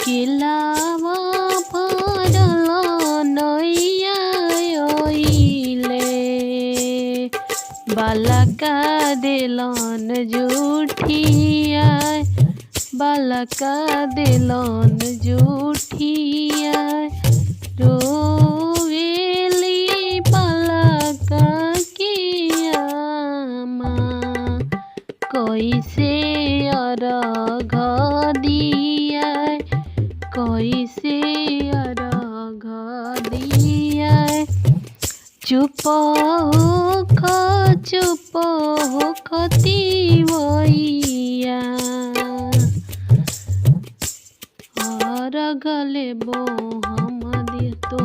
किलावा भरल नैया ओइले बालका दिलन जूठिया बालका दिलन जूठिया रोवेली बालका किया माँ कैसे अर्घ दिया कैसे अर्घ दिया चुप हो खतिवैया अर्घ लेबो हम दे तो